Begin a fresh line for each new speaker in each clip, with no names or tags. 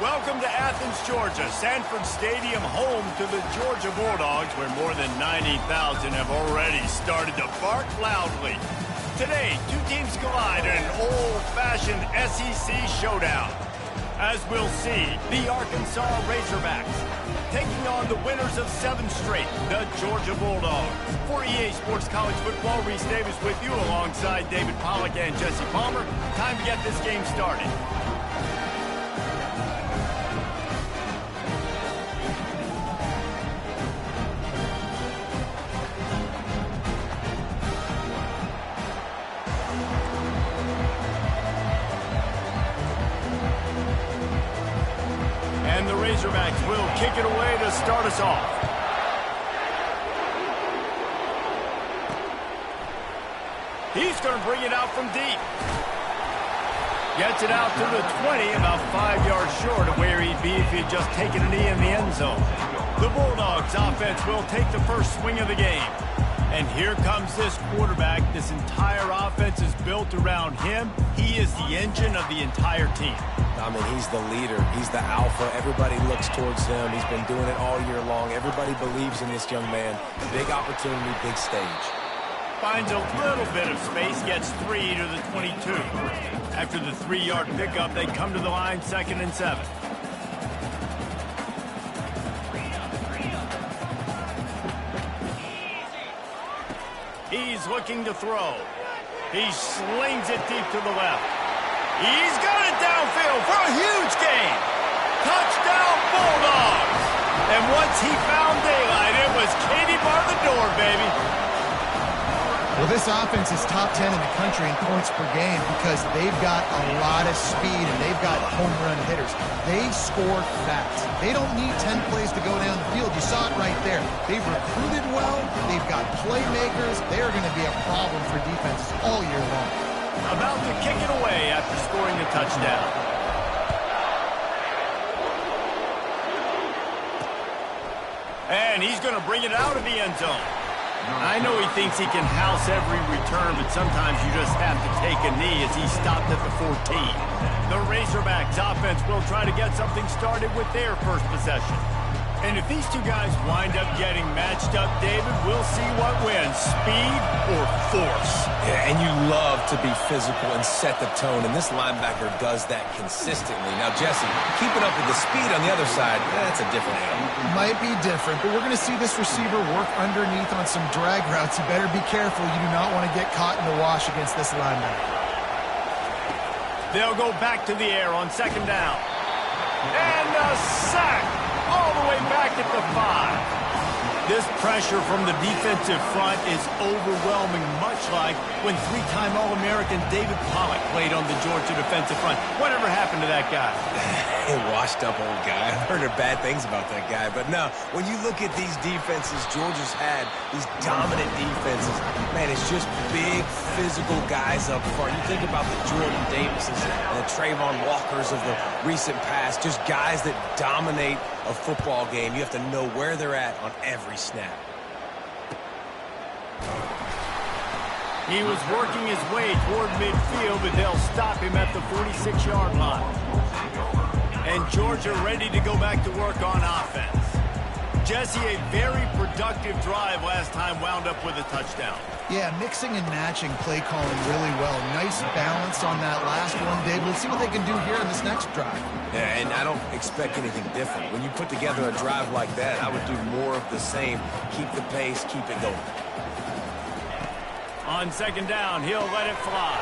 Welcome to Athens, Georgia, Sanford Stadium, home to the Georgia Bulldogs, where more than 90,000 have already started to bark loudly. Today, two teams collide in an old-fashioned SEC showdown. As we'll see, the Arkansas Razorbacks taking on the winners of 7 straight, the Georgia Bulldogs. For EA Sports College Football, Reese Davis with you alongside David Pollack and Jesse Palmer. Time to get this game started. And the Razorbacks will kick it away to start us off. He's going to bring it out from deep. Gets it out to the 20, about 5 yards short of where he'd be if he'd just taken a knee in the end zone. The Bulldogs offense will take the first swing of the game. And here comes this quarterback. This entire offense is built around him. He is the engine of the entire team.
I mean, he's the leader. He's the alpha. Everybody looks towards him. He's been doing it all year long. Everybody believes in this young man. Big opportunity, big stage.
Finds a little bit of space, gets 3 to the 22. After the 3-yard pickup, they come to the line, 2nd and 7. He's looking to throw. He slings it deep to the left. He's got it downfield for a huge gain. Touchdown, Bulldogs. And once he found daylight, it was Katie bar the door, baby.
Well, this offense is top 10 in the country in points per game because they've got a lot of speed and they've got home run hitters. They score fast. They don't need 10 plays to go down the field. You saw it right there. They've recruited well. They've got playmakers. They're going to be a problem for defenses all year long.
About to kick it away after scoring the touchdown. And he's going to bring it out of the end zone. I know he thinks he can house every return, but sometimes you just have to take a knee as he stopped at the 14. The Razorbacks offense will try to get something started with their first possession. And if these two guys wind up getting matched up, David, we'll see what wins, speed or force.
Yeah, and you love to be physical and set the tone, and this linebacker does that consistently. Now, Jesse, keeping up with the speed on the other side, that's a different animal.
Might be different, but we're going to see this receiver work underneath on some drag routes. You better be careful. You do not want to get caught in the wash against this linebacker.
They'll go back to the air on 2nd down. And a sack all the way back at the 5. This pressure from the defensive front is overwhelming, much like when 3-time All-American David Pollack played on the Georgia defensive front. Whatever happened to that guy?
A washed-up old guy. I've heard bad things about that guy. But no, when you look at these defenses Georgia's had, these dominant defenses, man, it's just big, physical guys up front. You think about the Jordan Davises and the Trayvon Walkers of the recent past, just guys that dominate a football game. You have to know where they're at on every snap.
He was working his way toward midfield, but they'll stop him at the 46-yard line. And Georgia ready to go back to work on offense. Jesse, a very productive drive last time, wound up with a touchdown.
Yeah, mixing and matching play calling really well. Nice balance on that last one, Dave. We'll see what they can do here in this next drive.
Yeah, and I don't expect anything different. When you put together a drive like that, I would do more of the same. Keep the pace, keep it going.
On 2nd down, he'll let it fly.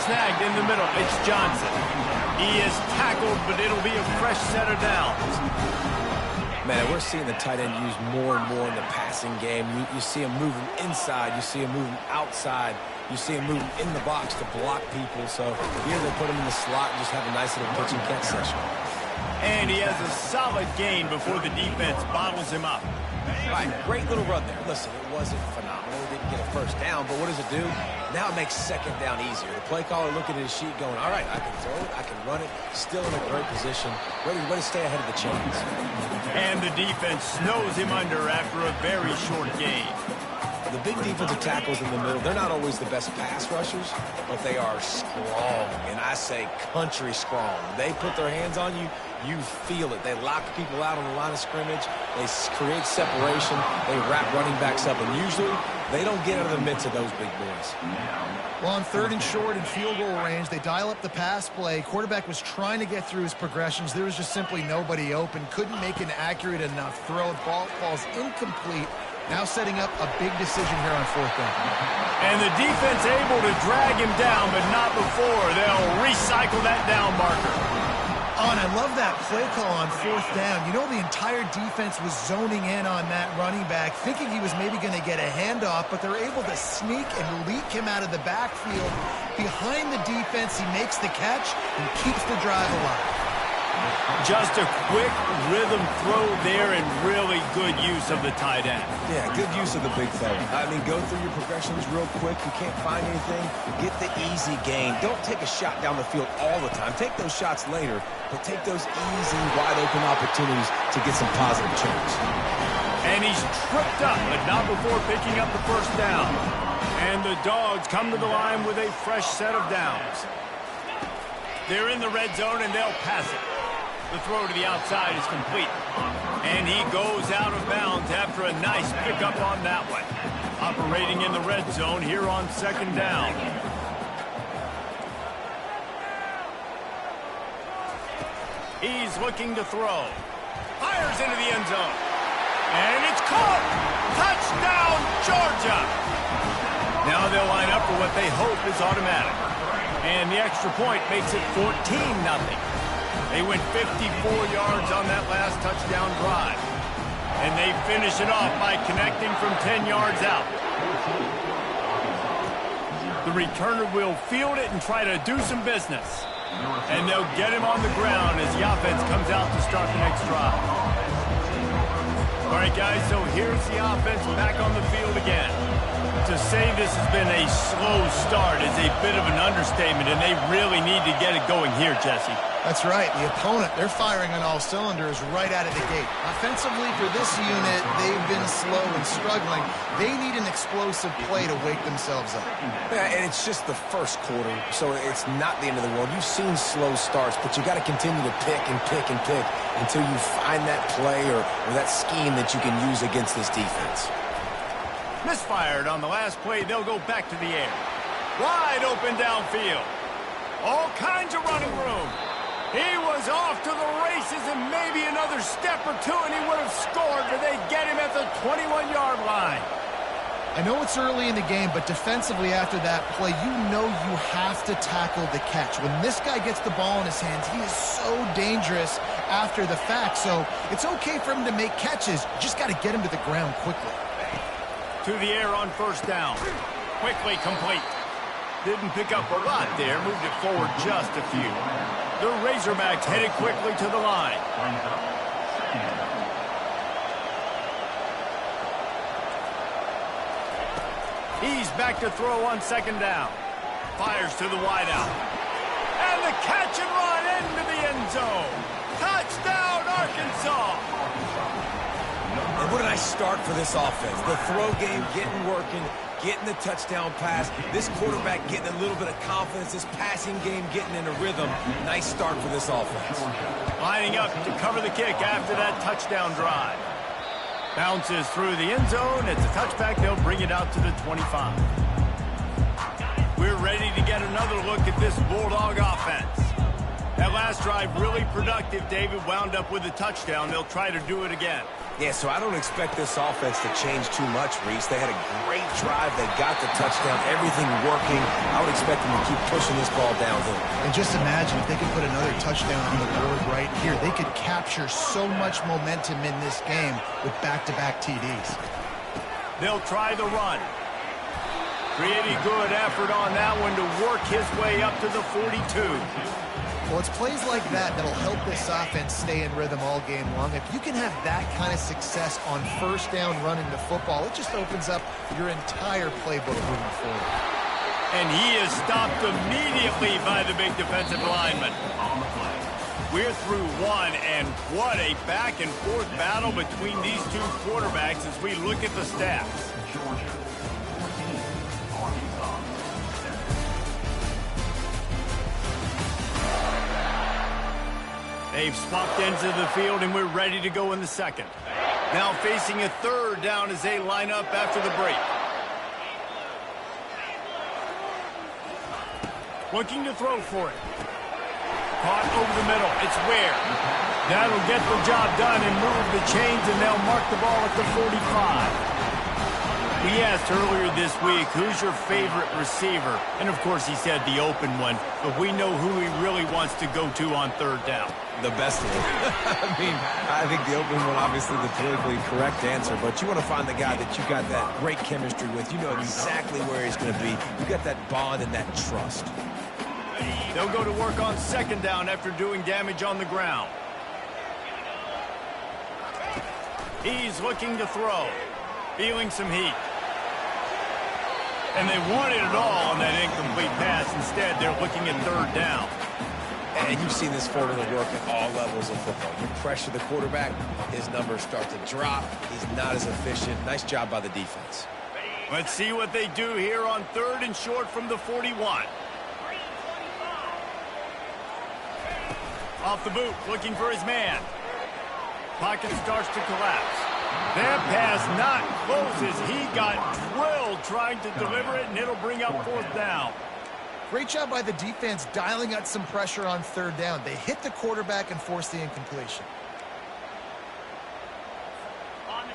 Snagged in the middle, it's Johnson. He is tackled, but it'll be a fresh set of downs.
Man, we're seeing the tight end used more and more in the passing game. You see him moving inside. You see him moving outside. You see him moving in the box to block people. So here they put him in the slot and just have a nice little pitch and catch session.
And he has a solid gain before the defense bottles him up.
Right, great little run there. Listen, it wasn't phenomenal. He didn't get a first down, but what does it do? Now it makes 2nd down easier. The play caller looking at his sheet going, all right, I can throw it, I can run it, still in a great position, ready to stay ahead of the chains.
And the defense snows him under after a very short gain.
The big defensive tackles in the middle, they're not always the best pass rushers, but they are strong, and I say country strong. They put their hands on you, You feel it. They lock people out on the line of scrimmage. They create separation. They wrap running backs up, and usually they don't get out of the midst of those big boys.
Well, on 3rd and short in field goal range, they dial up the pass play. Quarterback was trying to get through his progressions. There was just simply nobody open. Couldn't make an accurate enough throw. The ball falls incomplete. Now setting up a big decision here on 4th down.
And the defense able to drag him down, but not before. They'll recycle that down marker.
Oh, and I love that play call on 4th down. You know, the entire defense was zoning in on that running back, thinking he was maybe going to get a handoff, but they're able to sneak and leak him out of the backfield. Behind the defense, he makes the catch and keeps the drive alive.
Just a quick rhythm throw there and really good use of the tight end.
Yeah, good use of the big fella. I mean, go through your progressions real quick. You can't find anything. Get the easy gain. Don't take a shot down the field all the time. Take those shots later, but take those easy, wide-open opportunities to get some positive change.
And he's tripped up, but not before picking up the 1st down. And the Dogs come to the line with a fresh set of downs. They're in the red zone, and they'll pass it. The throw to the outside is complete. And he goes out of bounds after a nice pickup on that one. Operating in the red zone here on 2nd down. He's looking to throw. Fires into the end zone. And it's caught. Touchdown, Georgia. Now they'll line up for what they hope is automatic. And the extra point makes it 14-0. They went 54 yards on that last touchdown drive. And they finish it off by connecting from 10 yards out. The returner will field it and try to do some business. And they'll get him on the ground as the offense comes out to start the next drive. All right, guys, so here's the offense back on the field again. To say this has been a slow start is a bit of an understatement, and they really need to get it going here, Jesse.
That's right. The opponent, they're firing on all cylinders right out of the gate. Offensively, for this unit, they've been slow and struggling. They need an explosive play to wake themselves up.
Yeah, and it's just the first quarter, so it's not the end of the world. You've seen slow starts, but you got to continue to pick and pick and pick until you find that play or that scheme that you can use against this defense.
Misfired on the last play. They'll go back to the air. Wide open downfield. All kinds of running room. He was off to the races and maybe another step or two and he would have scored, but they get him at the 21-yard line.
I know it's early in the game, but defensively after that play, you know you have to tackle the catch. When this guy gets the ball in his hands, he is so dangerous after the fact. So it's okay for him to make catches. You just got to get him to the ground quickly.
To the air on 1st down. Quickly complete. Didn't pick up a lot there. Moved it forward just a few. The Razorbacks headed quickly to the line. He's back to throw on 2nd down. Fires to the wideout. And the catch and run into the end zone. Touchdown, Arkansas.
And what a nice start for this offense. The throw game getting working, getting the touchdown pass. This quarterback getting a little bit of confidence. This passing game getting in a rhythm. Nice start for this offense.
Lining up to cover the kick after that touchdown drive. Bounces through the end zone. It's a touchback. They'll bring it out to the 25. We're ready to get another look at this Bulldog offense. That last drive really productive. David wound up with a touchdown. They'll try to do it again.
Yeah, so I don't expect this offense to change too much, Reese. They had a great drive. They got the touchdown. Everything working. I would expect them to keep pushing this ball downhill.
And just imagine if they could put another touchdown on the board right here. They could capture so much momentum in this game with back-to-back TDs.
They'll try the run. Pretty good effort on that one to work his way up to the 42.
Well, it's plays like that that'll help this offense stay in rhythm all game long. If you can have that kind of success on 1st down running the football, it just opens up your entire playbook moving forward.
And he is stopped immediately by the big defensive lineman. We're through one, and what a back-and-forth battle between these two quarterbacks as we look at the stats. They've swapped ends of the field, and we're ready to go in the second. Now facing a third down as they line up after the break. Looking to throw for it. Caught over the middle. It's Ware. That'll get the job done and move the chains, and they'll mark the ball at the 45. We asked earlier this week, who's your favorite receiver? And, of course, he said the open one. But we know who he really wants to go to on third down.
The best one. I think the open one, obviously the politically correct answer, but you want to find the guy that you got that great chemistry with. You know exactly where he's going to be. You got that bond and that trust.
They'll go to work on second down after doing damage on the ground. He's looking to throw. Feeling some heat. And they wanted it all on that incomplete pass. Instead, they're looking at third down.
And you've seen this formula work at all levels of football. You pressure the quarterback, his numbers start to drop. He's not as efficient. Nice job by the defense.
Let's see what they do here on third and short from the 41. Off the boot, looking for his man. Pocket starts to collapse. That pass not closes. He got drilled trying to deliver it, and it'll bring up fourth down.
Great job by the defense dialing up some pressure on third down. They hit the quarterback and forced the incompletion.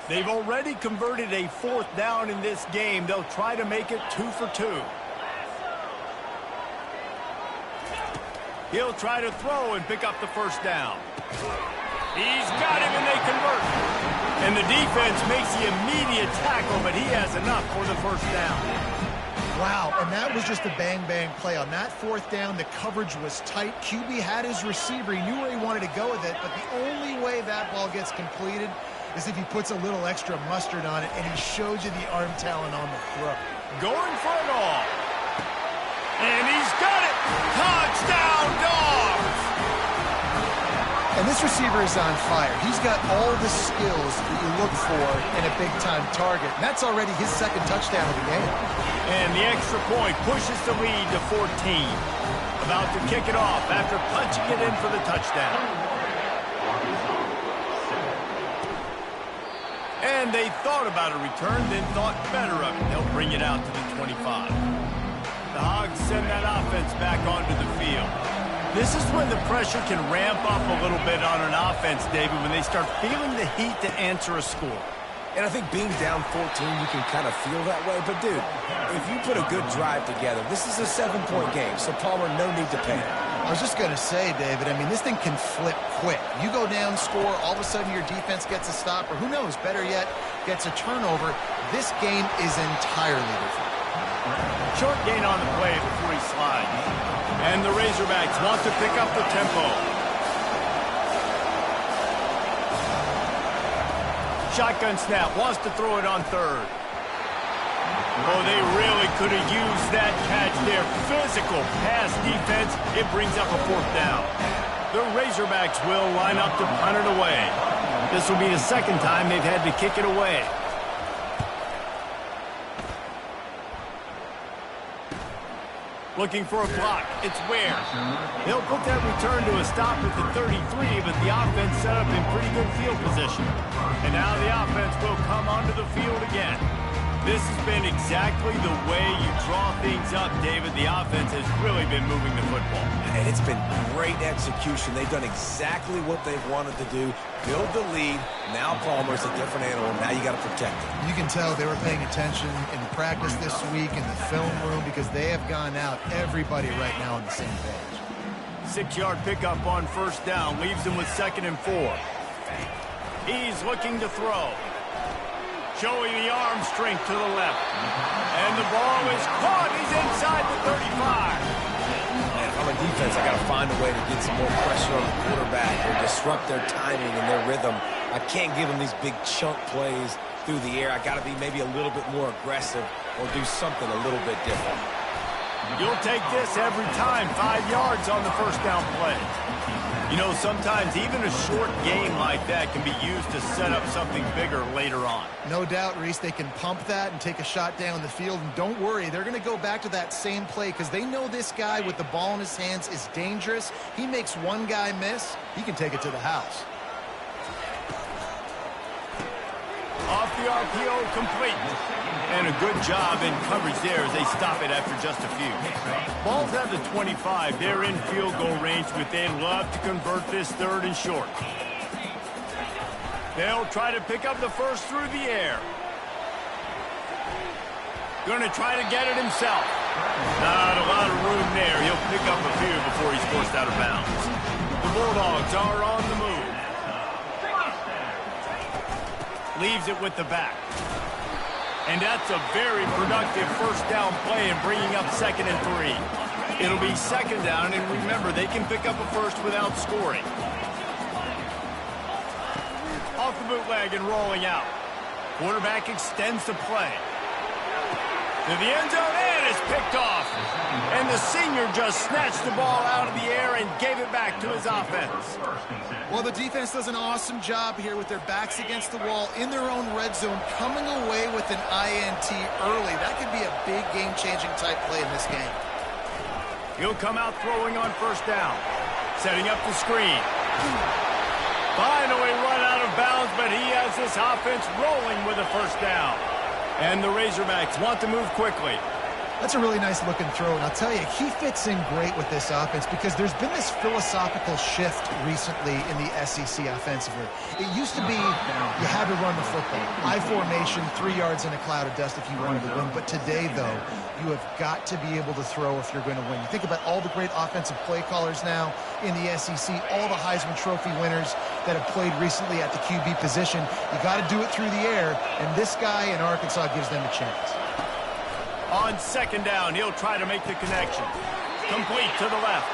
They've already converted a fourth down in this game. They'll try to make it 2 for 2. He'll try to throw and pick up the first down. He's got him, and they convert. And the defense makes the immediate tackle, but he has enough for the first down.
Wow, and that was just a bang-bang play. On that fourth down, the coverage was tight. QB had his receiver. He knew where he wanted to go with it, but the only way that ball gets completed is if he puts a little extra mustard on it, and he shows you the arm talent on the throw.
Going for it all. And he's got it. Touchdown, Dogs!
And this receiver is on fire. He's got all the skills that you look for in a big-time target. And that's already his second touchdown of the game.
And the extra point pushes the lead to 14. About to kick it off after punching it in for the touchdown. And they thought about a return, then thought better of it. They'll bring it out to the 25. The Hogs send that offense back onto the field. This is when the pressure can ramp up a little bit on an offense, David, when they start feeling the heat to answer a score.
And I think being down 14, you can kind of feel that way. But, dude, if you put a good drive together, this is a 7-point game, so Palmer, no need to panic.
I was just going to say, David, I mean, this thing can flip quick. You go down, score, all of a sudden your defense gets a stop, or who knows, better yet, gets a turnover. This game is entirely different.
Short gain on the play before he slides. And the Razorbacks want to pick up the tempo. Shotgun snap, wants to throw it on third. Oh, they really could have used that catch there. Physical pass defense. It brings up a fourth down. The Razorbacks will line up to punt it away. This will be the second time they've had to kick it away. Looking for a block. It's Ware. They'll put that return to a stop at the 33, but the offense set up in pretty good field position. And now the offense will come onto the field again. This has been exactly the way you draw things up, David. The offense has really been moving the football.
And it's been great execution. They've done exactly what they've wanted to do. Build the lead. Now Palmer's a different animal. Now you got to protect it.
You can tell they were paying attention in practice this week in the film room because they have gone out, everybody right now on the same page.
6-yard pickup on first down. Leaves them with 2nd and 4. He's looking to throw. Showing the arm strength to the left. And the ball is caught. He's inside the 35.
And if I'm a defense, I got to find a way to get some more pressure on the quarterback or disrupt their timing and their rhythm. I can't give them these big chunk plays through the air. I got to be maybe a little bit more aggressive or do something a little bit You'll take this every time. 5 yards on the first down play.
You know, sometimes even a short game like that can be used to set up something bigger later on.
No doubt, Reese, they can pump that and take a shot down the field. And don't worry, they're going to go back to that same play because they know this guy with the ball in his hands is dangerous. He makes one guy miss, he can take it to the house.
Off the RPO, complete. And a good job in coverage there as they stop it after just a few. Ball's at the 25. They're in field goal range, but they'd love to convert this 3rd and short. They'll try to pick up the first through the air. Going to try to get it himself. Not a lot of room there. He'll pick up a few before he's forced out of bounds. The Bulldogs are on the move. Leaves it with the back. And that's a very productive first down play and bringing up 2nd and 3. It'll be 2nd down, and remember, they can pick up a first without scoring. Off the bootleg and rolling out. Quarterback extends the play. To the end zone, and it's picked off. And the senior just snatched the ball out of the air and gave it back to his offense.
Well, the defense does an awesome job here with their backs against the wall in their own red zone, coming away with an INT early. That could be a big game-changing type play in this game.
He'll come out throwing on first down. Setting up the screen. Finally run out of bounds, but he has this offense rolling with a first down. And the Razorbacks want to move quickly.
That's a really nice looking throw, and I'll tell you, he fits in great with this offense because there's been this philosophical shift recently in the SEC offensively. It used to be you had to run the football. I formation, 3 yards in a cloud of dust if you wanted to win. But today, though, you have got to be able to throw if you're going to win. You think about all the great offensive play callers now in the SEC, all the Heisman Trophy winners that have played recently at the QB position. You got to do it through the air, and this guy in Arkansas gives them a chance.
On 2nd down, he'll try to make the connection. Complete to the left.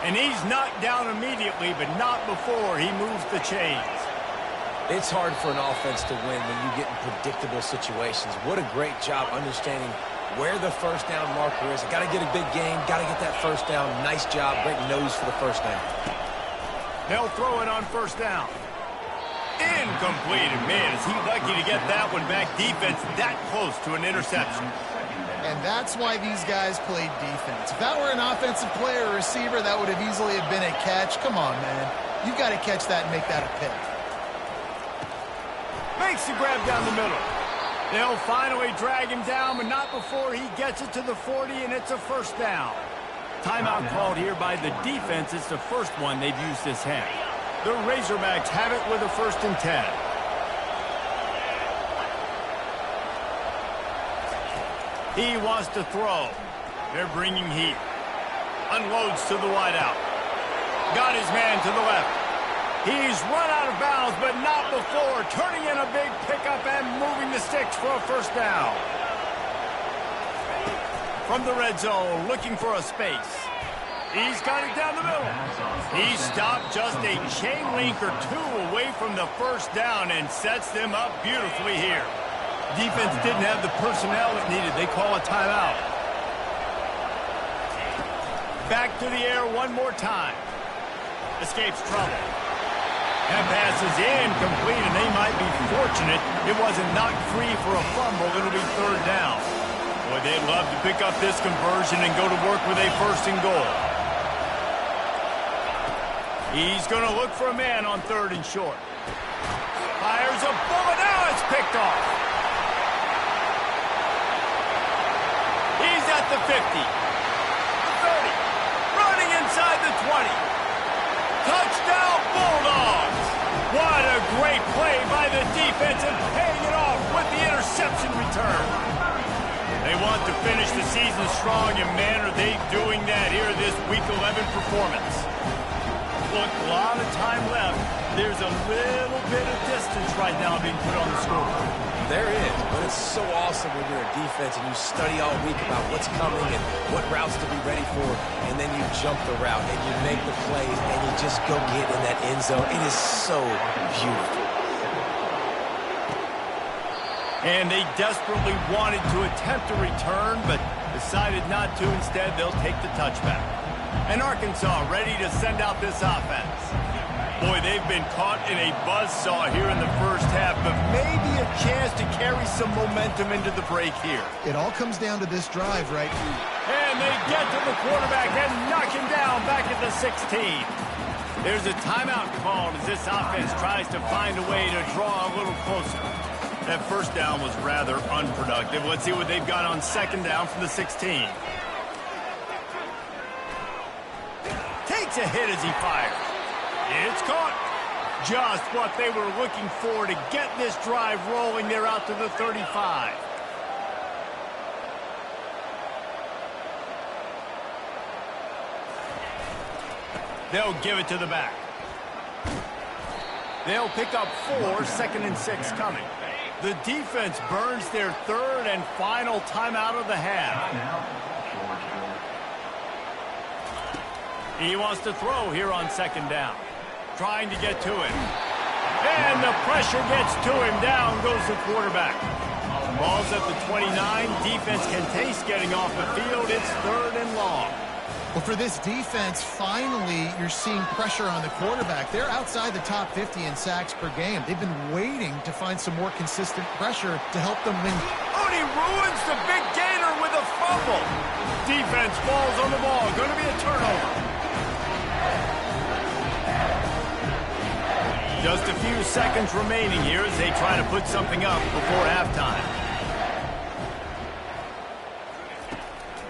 And he's knocked down immediately, but not before he moves the chains.
It's hard for an offense to win when you get in predictable situations. What a great job understanding where the first down marker is. Got to get a big gain, got to get that first down. Nice job, great nose for the first down.
They'll throw it on first down. Incomplete. And man, is he lucky to get that one back. Defense that close to an interception.
And that's why these guys played defense. If that were an offensive player or receiver, that would have easily have been a catch. Come on, man. You've got to catch that and make that a pick.
Makes the grab down the middle. They'll finally drag him down, but not before he gets it to the 40, and it's a first down. Timeout called here by the defense. It's the first one they've used this half. The Razorbacks have it with a 1st and 10. He wants to throw. They're bringing heat. Unloads to the wideout. Got his man to the left. He's run out of bounds, but not before turning in a big pickup and moving the sticks for a first down. From the red zone, looking for a space. He's got it down the middle. He stopped just a chain link or 2 away from the first down and sets them up beautifully here. Defense didn't have the personnel it needed. They call a timeout. Back to the air one more time. Escapes trouble. That pass is incomplete, and they might be fortunate it wasn't knocked free for a fumble. It'll be 3rd down. Boy, they'd love to pick up this conversion and go to work with a 1st and goal. He's going to look for a man on 3rd and short. Fires a bullet. Now it's picked off. He's at the 50. The 30. Running inside the 20. Touchdown Bulldogs. What a great play by the defense and paying it off with the interception return. They want to finish the season strong, and man, are they doing that here this Week 11 performance. Look, a lot of time left. There's a little bit of distance right now being put on the scoreboard.
There is, but it's so awesome when you're a defense and you study all week about what's coming and what routes to be ready for, and then you jump the route and you make the plays and you just go get in that end zone. It is so beautiful.
And they desperately wanted to attempt a return, but decided not to. Instead, they'll take the touchback. And Arkansas ready to send out this offense. Boy, they've been caught in a buzzsaw here in the first half, but maybe a chance to carry some momentum into the break here.
It all comes down to this drive, right?
And they get to the quarterback and knock him down back at the 16. There's a timeout called as this offense tries to find a way to draw a little closer. That first down was rather unproductive. Let's see what they've got on second down from the 16. Takes a hit as he fires. It's caught. Just what they were looking for to get this drive rolling there out to the 35. They'll give it to the back. They'll pick up 4, 2nd and 6 coming. The defense burns their third and final timeout of the half. He wants to throw here on second down. Trying to get to him. And the pressure gets to him. Down goes the quarterback. Ball's at the 29. Defense can taste getting off the field. It's 3rd and long.
Well, for this defense, finally, you're seeing pressure on the quarterback. They're outside the top 50 in sacks per game. They've been waiting to find some more consistent pressure to help them win.
Oh, and he ruins the big gainer with a fumble. Defense falls on the ball. Going to be a turnover. Just a few seconds remaining here as they try to put something up before halftime.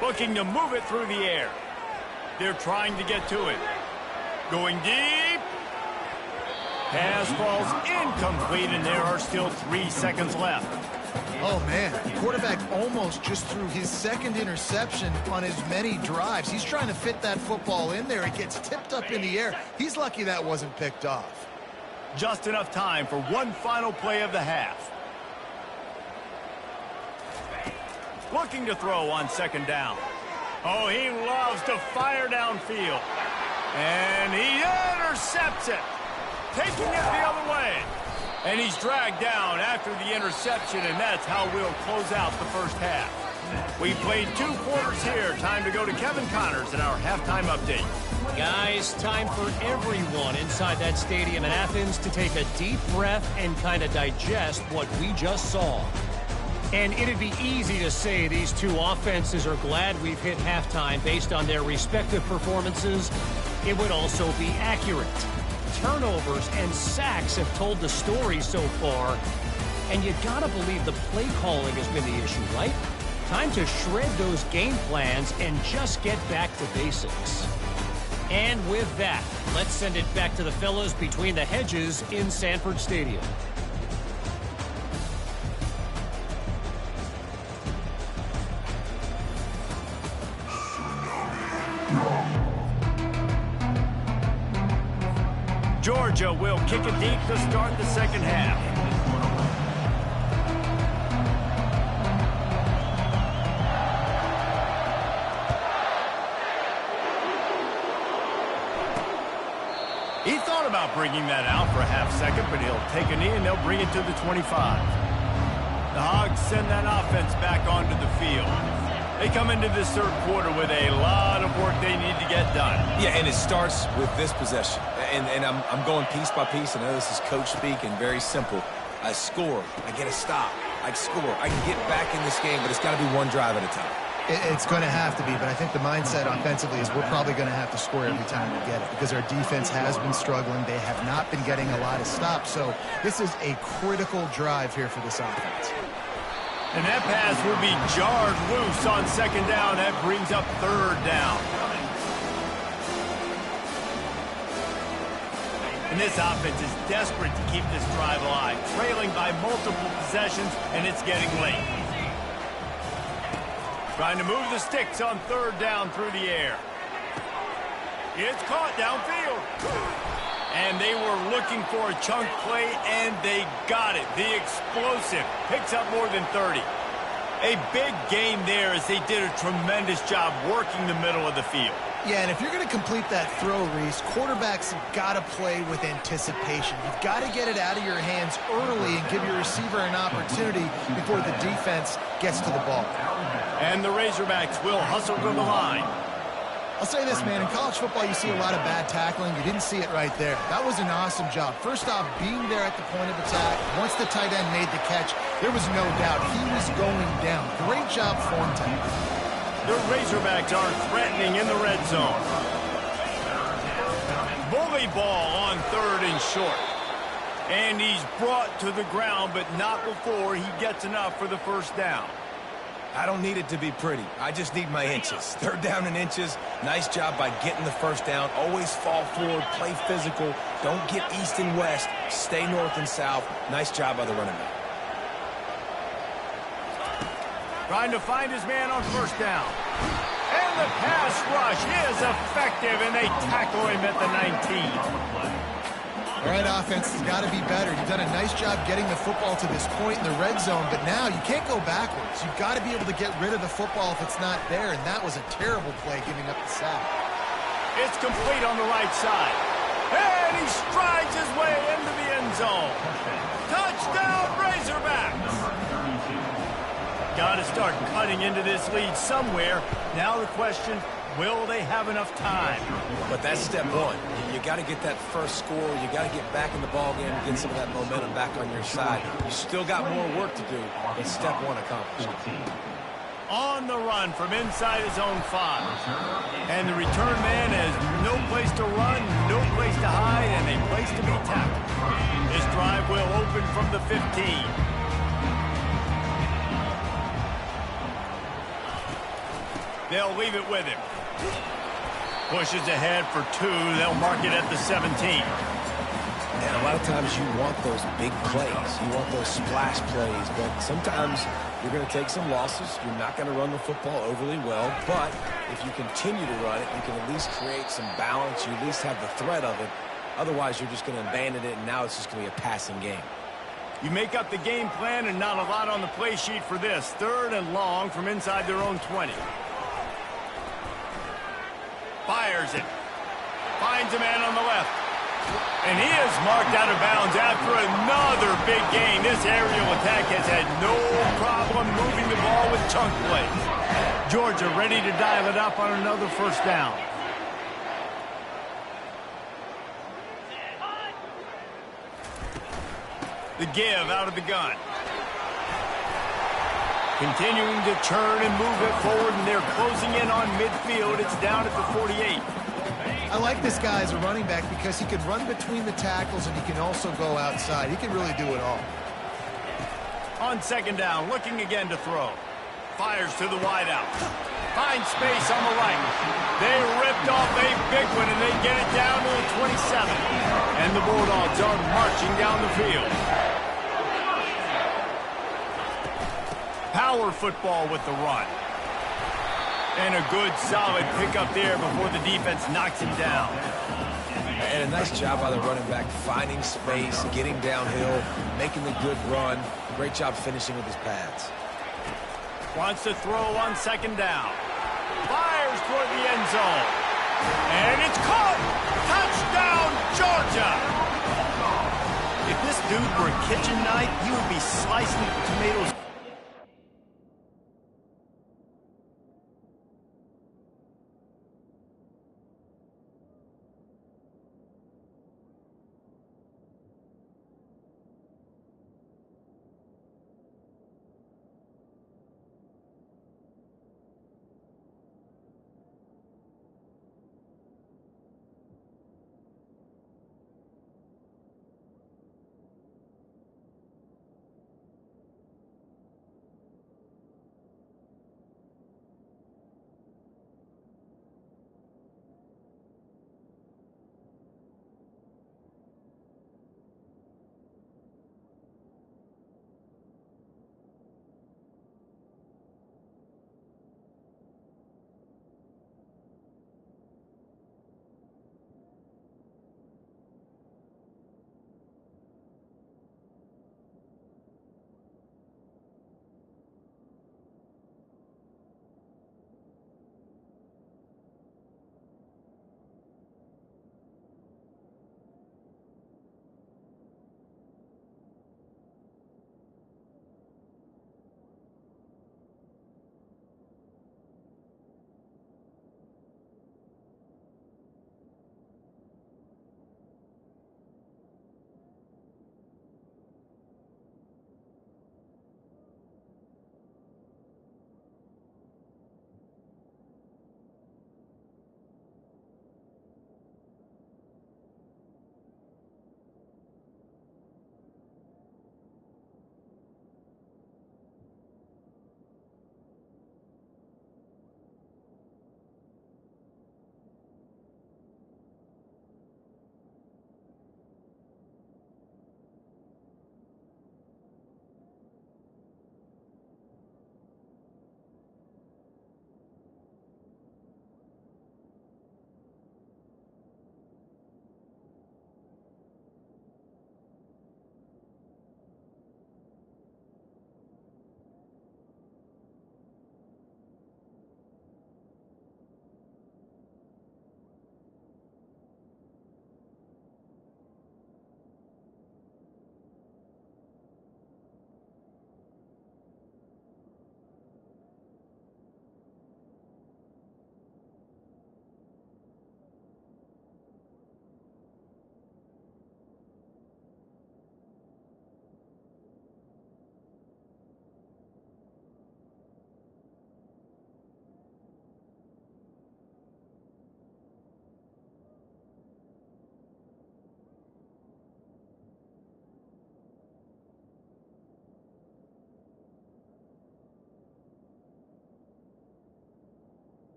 Looking to move it through the air. They're trying to get to it. Going deep. Pass falls incomplete, and there are still 3 seconds left.
Oh, man. The quarterback almost just threw his second interception on as many drives. He's trying to fit that football in there. It gets tipped up in the air. He's lucky that wasn't picked off.
Just enough time for one final play of the half. Looking to throw on second down. Oh, he loves to fire downfield. And he intercepts it. Taking it the other way. And he's dragged down after the interception, and that's how we'll close out the first half. We played 2 quarters here. Time to go to Kevin Connors in our halftime update.
Guys, time for everyone inside that stadium in Athens to take a deep breath and kind of digest what we just saw. And it'd be easy to say these two offenses are glad we've hit halftime based on their respective performances. It would also be accurate. Turnovers and sacks have told the story so far. And you gotta believe the play calling has been the issue, right? Time to shred those game plans and just get back to basics. And with that, let's send it back to the fellas between the hedges in Sanford Stadium.
Georgia will kick it deep to start the second half. He thought about bringing that out for a half second, but he'll take a knee and they'll bring it to the 25. The Hogs send that offense back onto the field. They come into this third quarter with a lot of work they need to get done.
Yeah, and it starts with this possession. And I'm going piece by piece. I know this is coach speak and very simple. I score. I get a stop. I score. I can get back in this game, but it's got to be one drive at a time.
It's going to have to be, but I think the mindset offensively is we're probably going to have to score every time we get it because our defense has been struggling. They have not been getting a lot of stops, so this is a critical drive here for this offense.
And that pass will be jarred loose on second down. That brings up third down. And this offense is desperate to keep this drive alive, trailing by multiple possessions, and it's getting late. Trying to move the sticks on third down through the air. It's caught downfield. And they were looking for a chunk play, and they got it. The explosive picks up more than 30. A big gain there as they did a tremendous job working the middle of the field.
Yeah, and if you're going to complete that throw, Reese, quarterbacks have got to play with anticipation. You've got to get it out of your hands early and give your receiver an opportunity before the defense gets to the ball.
And the Razorbacks will hustle to the line.
I'll say this, man. In college football, you see a lot of bad tackling. You didn't see it right there. That was an awesome job. First off, being there at the point of attack. Once the tight end made the catch, there was no doubt he was going down. Great job form tackling.
The Razorbacks are threatening in the red zone. Bully ball on 3rd and short. And he's brought to the ground, but not before he gets enough for the first down.
I don't need it to be pretty. I just need my inches. 3rd down and inches. Nice job by getting the first down. Always fall forward, play physical. Don't get east and west. Stay north and south. Nice job by the running back.
Trying to find his man on first down. And the pass rush is effective, and they tackle him at the 19.
All right, offense has got to be better. You've done a nice job getting the football to this point in the red zone, but now you can't go backwards. You've got to be able to get rid of the football if it's not there, and that was a terrible play giving up the sack.
It's complete on the right side. And he strides his way into the end zone. Touchdown, Razorbacks! Got to start cutting into this lead somewhere. Now the question, will they have enough time?
But that's step one. You got to get that first score. You got to get back in the ballgame and get some of that momentum back on your side. You still got more work to do, but step one accomplished.
On the run from inside his own 5. And the return man has no place to run, no place to hide, and a place to be tackled. This drive will open from the 15. They'll leave it with him. Pushes ahead for 2. They'll mark it at the 17.
And a lot of times you want those big plays. You want those splash plays. But sometimes you're going to take some losses. You're not going to run the football overly well. But if you continue to run it, you can at least create some balance. You at least have the threat of it. Otherwise, you're just going to abandon it, and now it's just going to be a passing game.
You make up the game plan and not a lot on the play sheet for this. 3rd and long from inside their own 20. Fires it. Finds a man on the left. And he is marked out of bounds after another big gain. This aerial attack has had no problem moving the ball with chunk plays. Georgia ready to dial it up on another first down. The give out of the gun. Continuing to turn and move it forward, and they're closing in on midfield. It's down at the 48.
I like this guy as a running back because he can run between the tackles and he can also go outside. He can really do it all.
On 2nd down, looking again to throw. Fires to the wideout. Finds space on the right. They ripped off a big one, and they get it down to the 27. And the Bulldogs are marching down the field. Power football with the run. And a good, solid pickup there before the defense knocks him down.
And a nice job by the running back, finding space, getting downhill, making the good run. Great job finishing with his pads.
Wants to throw on 2nd down. Fires toward the end zone. And it's caught! Touchdown, Georgia! If this dude were a kitchen knife, he would be slicing tomatoes.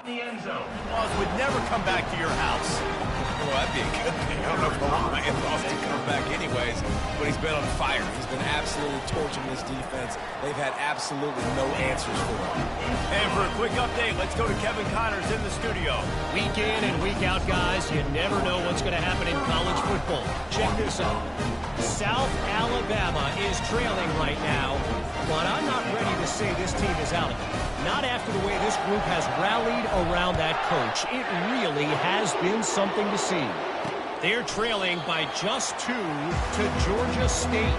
Laws would never come back to your house.
Well, that'd be a good thing. I don't know if I want my in-laws to come back anyways, but he's been on fire. He's been absolutely torching this defense. They've had absolutely no answers for him.
And for a quick update, let's go to Kevin Connors in the studio.
Week in and week out, guys, you never know what's going to happen in college football. Check this out. South Alabama is trailing right now, but I'm not ready to say this team is out of it. Not after the way this group has rallied around that coach. It really has been something to see. They're trailing by just 2 to Georgia State.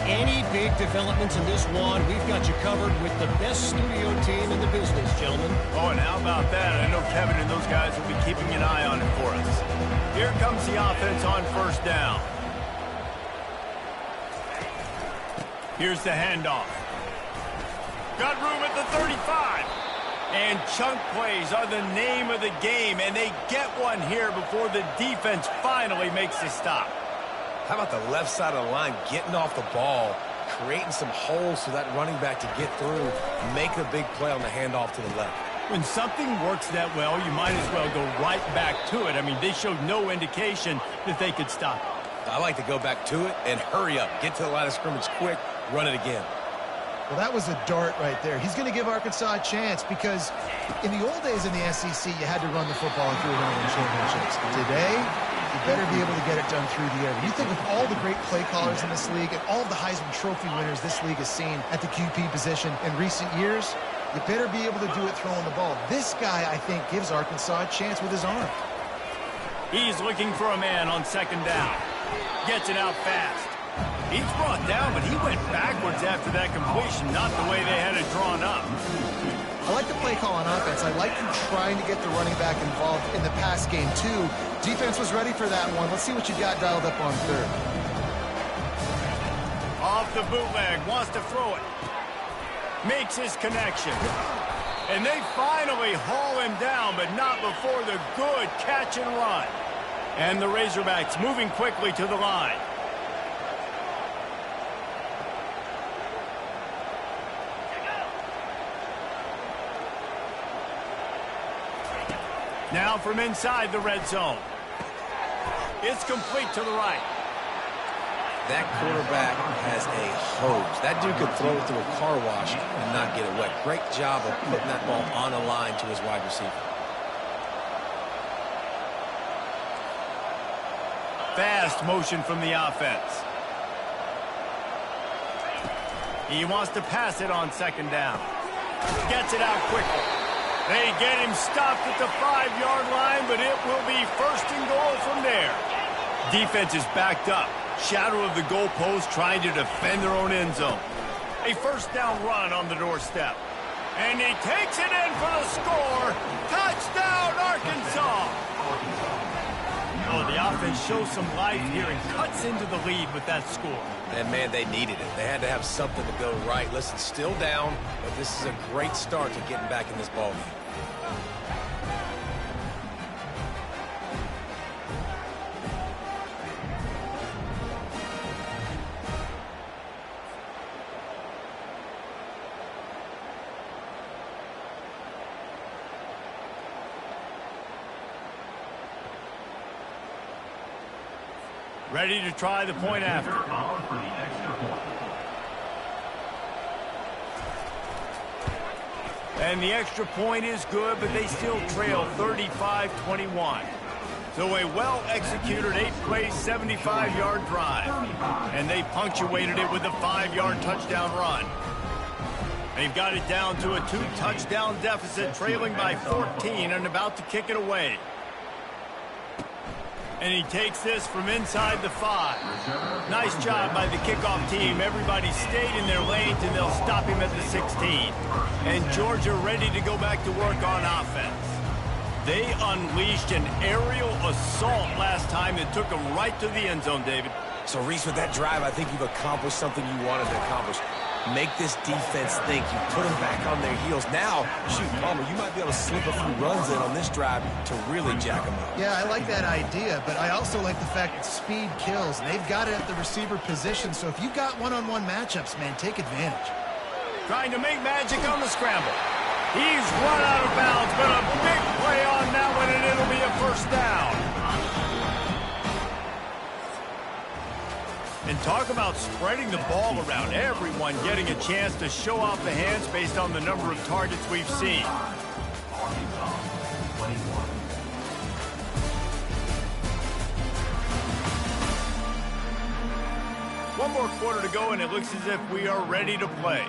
Any big developments in this one, we've got you covered with the best studio team in the business, gentlemen.
Oh, and how about that? I know Kevin and those guys will be keeping an eye on it for us. Here comes the offense on first down. Here's the handoff. Got room at the 35. And chunk plays are the name of the game, and they get one here before the defense finally makes a stop.
How about the left side of the line getting off the ball, creating some holes for that running back to get through, make a big play on the handoff to the left.
When something works that well, you might as well go right back to it. I mean, they showed no indication that they could stop it.
I like to go back to it and hurry up. Get to the line of scrimmage quick, run it again.
Well, that was a dart right there. He's going to give Arkansas a chance because in the old days in the SEC, you had to run the football if you were going to win championships. Today, you better be able to get it done through the air. When you think of all the great play callers in this league and all of the Heisman Trophy winners this league has seen at the QB position in recent years, you better be able to do it throwing the ball. This guy, I think, gives Arkansas a chance with his arm.
He's looking for a man on second down. Gets it out fast. He's brought down, but he went backwards after that completion, not the way they had it drawn up.
I like the play call on offense. I like you trying to get the running back involved in the pass game, too. Defense was ready for that one. Let's see what you got dialed up on third.
Off the bootleg, wants to throw it. Makes his connection. And they finally haul him down, but not before the good catch and run. And the Razorbacks moving quickly to the line. Now from inside the red zone. It's complete to the right.
That quarterback has a hose. That dude could throw it through a car wash and not get it wet. Great job of putting that ball on a line to his wide receiver.
Fast motion from the offense. He wants to pass it on second down. Gets it out quickly. They get him stopped at the 5-yard line, but it will be first and goal from there. Defense is backed up. Shadow of the goalpost trying to defend their own end zone. A first down run on the doorstep. And he takes it in for the score. Touchdown, Arkansas! Oh, the offense shows some life here and cuts into the lead with that score.
And, man, they needed it. They had to have something to go right. Listen, still down, but this is a great start to getting back in this ballgame.
Ready to try the point after. And the extra point is good, but they still trail 35-21. So a well-executed 8-play, 75-yard drive. And they punctuated it with a 5-yard touchdown run. They've got it down to a 2-touchdown deficit, trailing by 14 and about to kick it away. And he takes this from inside the 5. Nice job by the kickoff team. Everybody stayed in their lanes, and they'll stop him at the 16. And Georgia ready to go back to work on offense. They unleashed an aerial assault last time that took them right to the end zone, David.
So, Reese, with that drive, I think you've accomplished something you wanted to accomplish. Make this defense think. You put them back on their heels. Now, shoot, Palmer, you might be able to slip a few runs in on this drive to really jack them up.
Yeah, I like that idea, but I also like the fact that speed kills. They've got it at the receiver position, so if you've got one-on-one matchups, man, take advantage.
Trying to make magic on the scramble. He's run out of bounds, but a big play on that one, and it'll be a first down. And talk about spreading the ball around. Everyone getting a chance to show off the hands based on the number of targets we've seen. One more quarter to go, and it looks as if we are ready to play.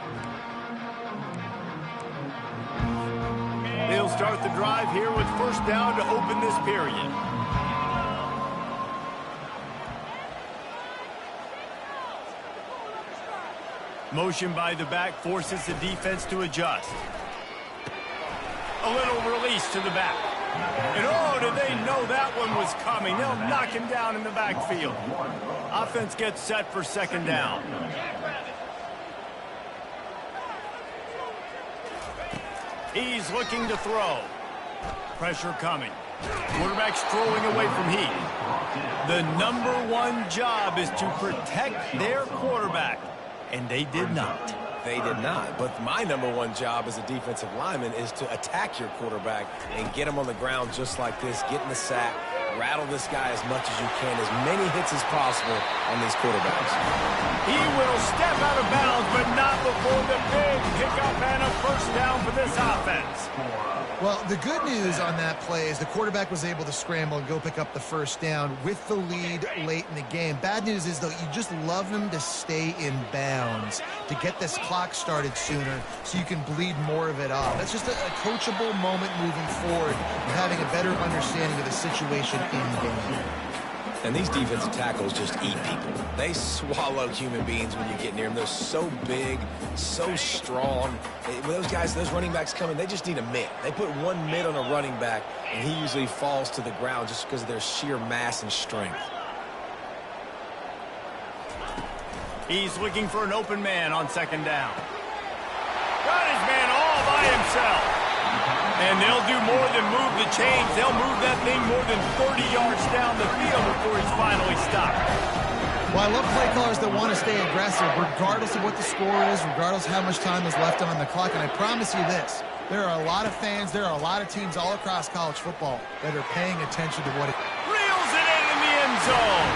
They'll start the drive here with first down to open this period. Motion by the back forces the defense to adjust. A little release to the back. And oh, did they know that one was coming? They'll knock him down in the backfield. Offense gets set for second down. He's looking to throw. Pressure coming. Quarterback strolling away from Heath. The #1 job is to protect their quarterback. And they did not.
They did not. But my #1 job as a defensive lineman is to attack your quarterback and get him on the ground just like this. Get in the sack. Rattle this guy as much as you can. As many hits as possible on these quarterbacks.
He will step out of bounds, but not before the big pickup and a first down for this offense.
Well, the good news on that play is the quarterback was able to scramble and go pick up the first down with the lead late in the game. Bad news is, though, you just love him to stay in bounds to get this clock started sooner so you can bleed more of it off. That's just a coachable moment moving forward and having a better understanding of the situation in game.
And these defensive tackles just eat people. They swallow human beings when you get near them. They're so big, so strong. When those guys, those running backs come in, they just need a mid. They put one mid on a running back, and he usually falls to the ground just because of their sheer mass and strength.
He's looking for an open man on second down. Got his man all by himself. And they'll do more than move the chains. They'll move that thing more than 30 yards down the field before he's finally stopped.
Well, I love play callers that want to stay aggressive, regardless of what the score is, regardless of how much time is left on the clock. And I promise you this, there are a lot of fans, there are a lot of teams all across college football that are paying attention to what it...
Reels it in the end zone.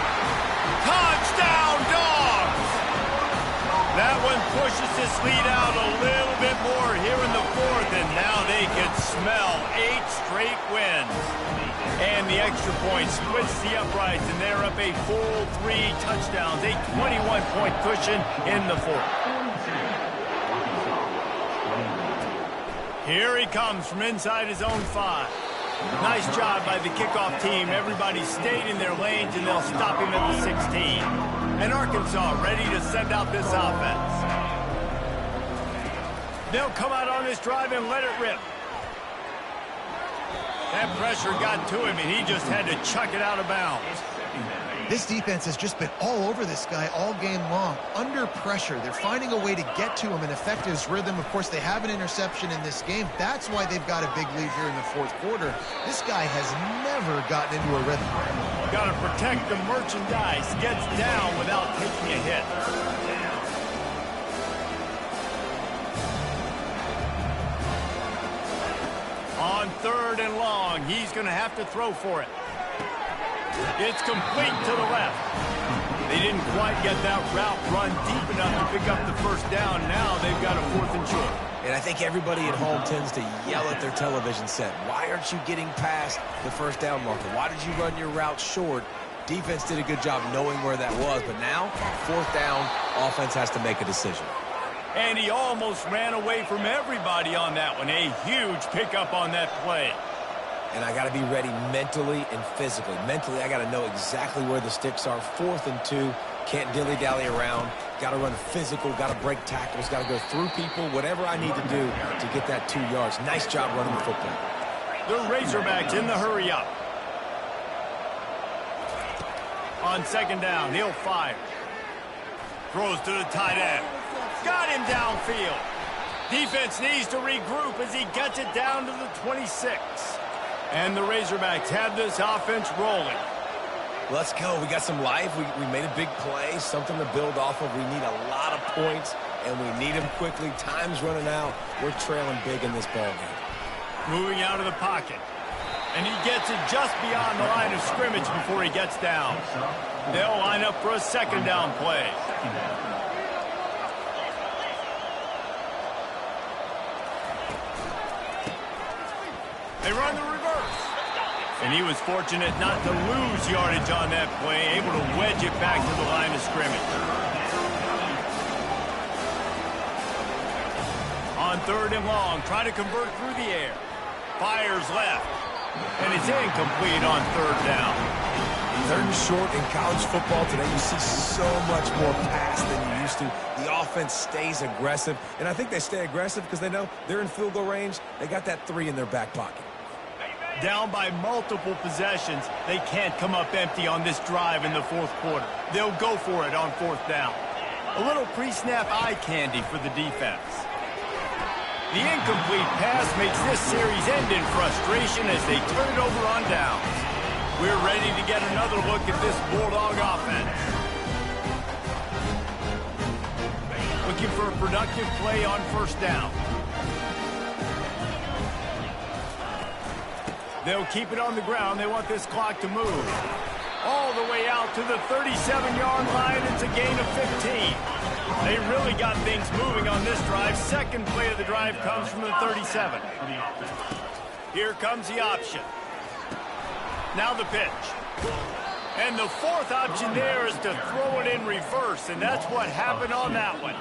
Touchdown, Dogs! That one pushes this lead out a little bit more here in the fourth, and now they can smell 8 straight wins. And the extra point splits the uprights, and they're up a full 3 touchdowns, a 21-point cushion in the fourth. Here he comes from inside his own 5. Nice job by the kickoff team. Everybody stayed in their lanes, and they'll stop him at the 16. And Arkansas ready to send out this offense. They'll come out on this drive and let it rip. That pressure got to him, and he just had to chuck it out of bounds.
This defense has just been all over this guy all game long. Under pressure, they're finding a way to get to him and affect his rhythm. Of course, they have an interception in this game. That's why they've got a big lead here in the fourth quarter. This guy has never gotten into a rhythm.
Got to protect the merchandise. Gets down without taking a hit. On 3rd and long, he's going to have to throw for it. It's complete to the left. They didn't quite get that route run deep enough to pick up the first down. Now they've got a 4th and short.
And I think everybody at home tends to yell at their television set. Why aren't you getting past the first down marker? Why did you run your route short? Defense did a good job knowing where that was. But now, 4th down, offense has to make a decision.
And he almost ran away from everybody on that one. A huge pickup on that play.
And I got to be ready mentally and physically. Mentally, I got to know exactly where the sticks are. 4th and 2. Can't dilly-dally around. Got to run physical. Got to break tackles. Got to go through people. Whatever I need to do to get that 2 yards. Nice job running the football.
The Razorbacks in the hurry-up. On second down, he'll fire. Throws to the tight end. Got him downfield. Defense needs to regroup as he gets it down to the 26. And the Razorbacks have this offense rolling.
Let's go. We got some life. We made a big play, something to build off of. We need a lot of points and we need them quickly. Time's running out. We're trailing big in this ballgame.
Moving out of the pocket. And he gets it just beyond the line of scrimmage before he gets down. They'll line up for a second down play. They run the reverse. And he was fortunate not to lose yardage on that play, able to wedge it back to the line of scrimmage. On 3rd and long, try to convert through the air. Fires left. And it's incomplete on 3rd down.
3rd and short in college football today, you see so much more pass than you used to. The offense stays aggressive, and I think they stay aggressive because they know they're in field goal range. They got that 3 in their back pocket.
Down by multiple possessions, they can't come up empty on this drive in the 4th quarter. They'll go for it on 4th down. A little pre-snap eye candy for the defense. The incomplete pass makes this series end in frustration as they turn it over on downs. We're ready to get another look at this Bulldog offense. Looking for a productive play on 1st down. They'll keep it on the ground. They want this clock to move. All the way out to the 37-yard line. It's a gain of 15. They really got things moving on this drive. Second play of the drive comes from the 37. Here comes the option. Now the pitch. And the 4th option there is to throw it in reverse, and that's what happened on that one.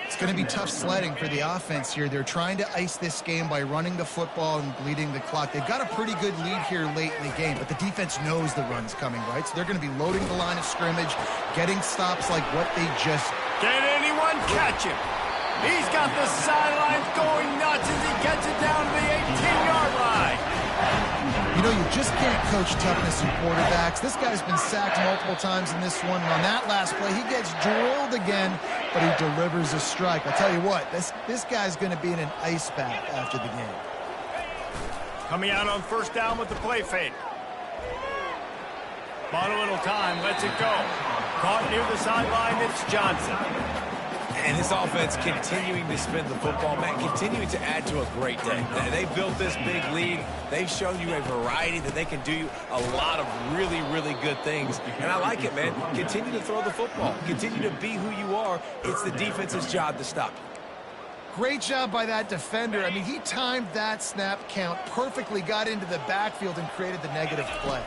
It's going to be tough sledding for the offense here. They're trying to ice this game by running the football and bleeding the clock. They've got a pretty good lead here late in the game, but the defense knows the run's coming, right? So they're going to be loading the line of scrimmage, getting stops like what they just...
Can anyone catch him? He's got the sidelines going nuts as he gets it down to the 18-yard line.
You know, you just can't coach toughness in quarterbacks. This guy's been sacked multiple times in this one. And on that last play, he gets drilled again, but he delivers a strike. I'll tell you what, this guy's going to be in an ice bath after the game.
Coming out on 1st down with the play fake. Bought a little time, lets it go. Caught near the sideline, it's Johnson.
And this offense continuing to spin the football, man, continuing to add to a great day. They built this big lead. They've shown you a variety that they can do a lot of really, really good things. And I like it, man. Continue to throw the football. Continue to be who you are. It's the defense's job to stop you.
Great job by that defender. I mean, he timed that snap count perfectly, got into the backfield and created the negative play.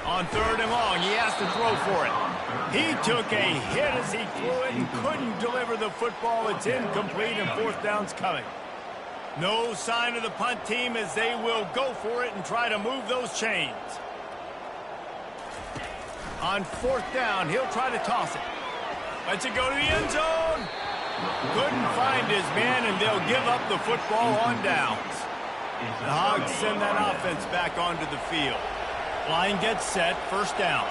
On 3rd and long, he has to throw for it. He took a hit as he threw it and couldn't deliver the football. It's incomplete and 4th down's coming. No sign of the punt team as they will go for it and try to move those chains. On 4th down, he'll try to toss it. Lets it go to the end zone. Couldn't find his man, and they'll give up the football on downs. The Hogs send that offense back onto the field. Line gets set, 1st down.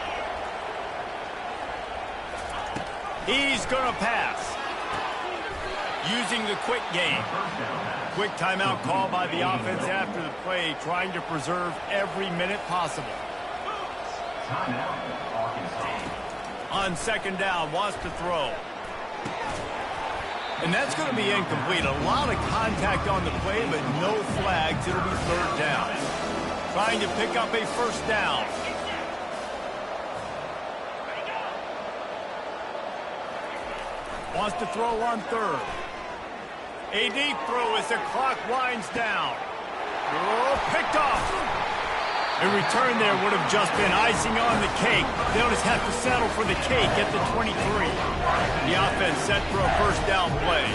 He's going to pass. Using the quick game. Quick timeout call by the offense after the play, trying to preserve every minute possible. On 2nd down, wants to throw. And that's going to be incomplete. A lot of contact on the play, but no flags. It'll be 3rd down. Trying to pick up a 1st down. Wants to throw on 3rd. A deep throw as the clock winds down. Oh, picked off. A return there would have just been icing on the cake. They'll just have to settle for the cake at the 23. The offense set for a 1st down play.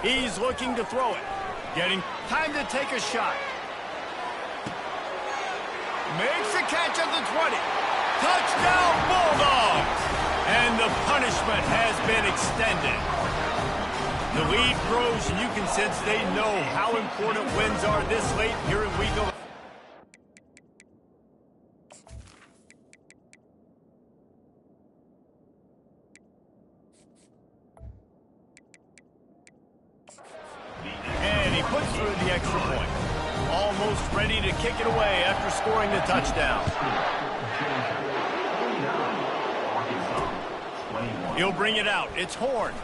He's looking to throw it. Getting time to take a shot. Makes the catch at the 20. Touchdown, Bulldogs! And the punishment has been extended. The lead grows, and you can sense they know how important wins are this late here in week 11. And he puts through the extra point. almost ready to kick it away after scoring the touchdown. He'll bring it out. It's Horn.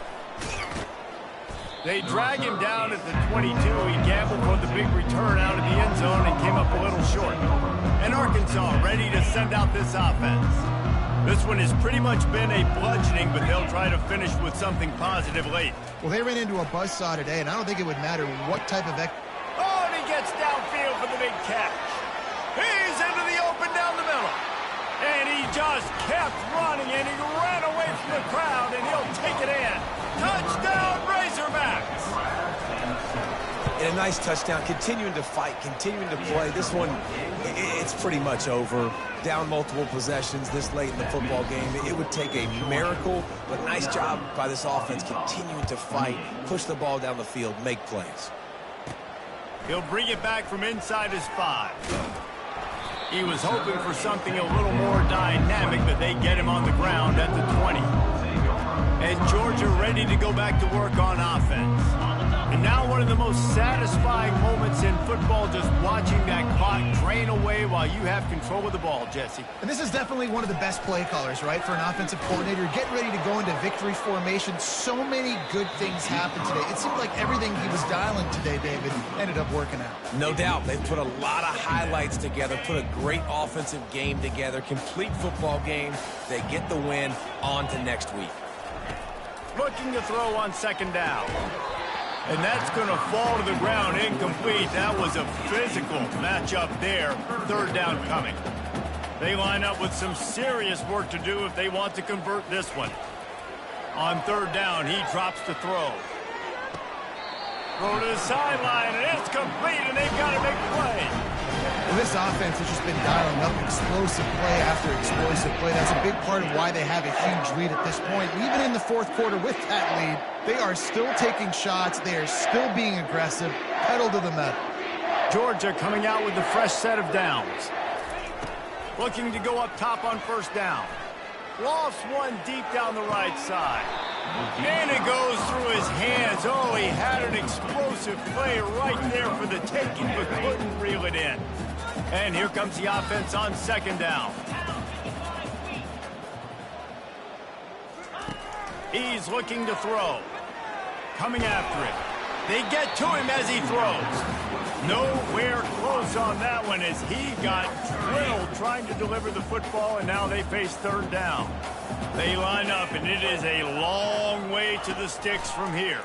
They drag him down at the 22. He gambled for the big return out of the end zone and came up a little short. And Arkansas ready to send out this offense. This one has pretty much been a bludgeoning, but they'll try to finish with something positive late.
Well, they ran into a buzzsaw today, and I don't think it would matter what type of...
Oh, and he gets downfield for the big catch. He's into the open down the middle. And he just kept running, and he ran away from the crowd, and he'll take it in. Touchdown, Razorbacks!
And a nice touchdown, continuing to fight, continuing to play. This one, it's pretty much over. Down multiple possessions this late in the football game. It would take a miracle, but nice job by this offense continuing to fight, push the ball down the field, make plays.
He'll bring it back from inside his 5. He was hoping for something a little more dynamic, but they get him on the ground at the 20. And Georgia ready to go back to work on offense. And now one of the most satisfying moments in football, just watching that clock drain away while you have control of the ball, Jesse.
And this is definitely one of the best play callers, right, for an offensive coordinator. Getting ready to go into victory formation. So many good things happened today. It seemed like everything he was dialing today, David, ended up working out.
No doubt. They put a lot of highlights together, put a great offensive game together, complete football game. They get the win. On to next week.
Looking to throw on second down. And that's going to fall to the ground incomplete. That was a physical matchup there. Third down coming. They line up with some serious work to do if they want to convert this one. On third down, he drops the throw. Throw to the sideline, and it's complete, and they've got a big play.
Well, this offense has just been dialing up explosive play after explosive play. That's a big part of why they have a huge lead at this point. Even in the fourth quarter with that lead, they are still taking shots. They are still being aggressive, pedal to the metal.
Georgia coming out with a fresh set of downs. Looking to go up top on first down. Lost one deep down the right side. And it goes through his hands. Oh, he had an explosive play right there for the taking, but couldn't reel it in. And here comes the offense on second down. He's looking to throw. Coming after it. They get to him as he throws. Nowhere close on that one as he got drilled trying to deliver the football, and now they face third down. They line up, and it is a long way to the sticks from here.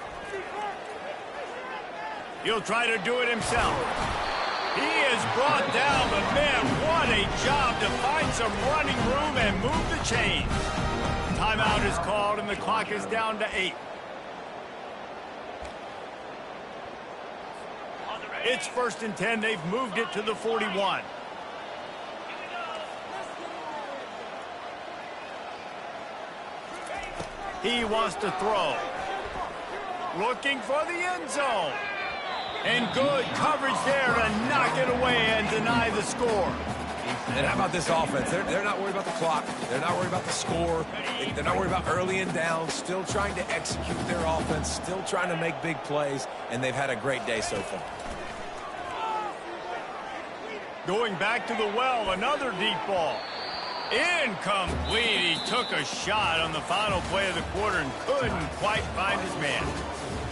He'll try to do it himself. He is brought down, but man, what a job to find some running room and move the chains. Timeout is called, and the clock is down to 8. It's 1st and 10. They've moved it to the 41. He wants to throw. Looking for the end zone. And good coverage there to knock it away and deny the score.
And how about this offense? They're not worried about the clock. They're not worried about the score. They're not worried about early and down. Still trying to execute their offense. Still trying to make big plays. And they've had a great day so far.
Going back to the well, another deep ball. Incomplete. He took a shot on the final play of the quarter and couldn't quite find his man.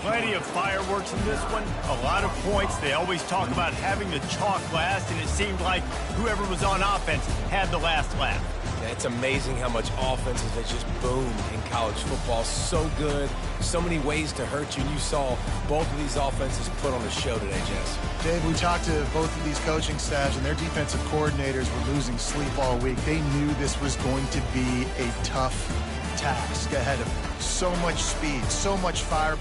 Plenty of fireworks in this one. A lot of points. They always talk about having the chalk last, and it seemed like whoever was on offense had the last laugh.
Yeah, it's amazing how much offenses that just boom in college football. So good. So many ways to hurt you. And you saw both of these offenses put on a show today, Jess.
Dave, we talked to both of these coaching staffs, and their defensive coordinators were losing sleep all week. They knew this was going to be a tough task ahead of them. So much speed, so much fire.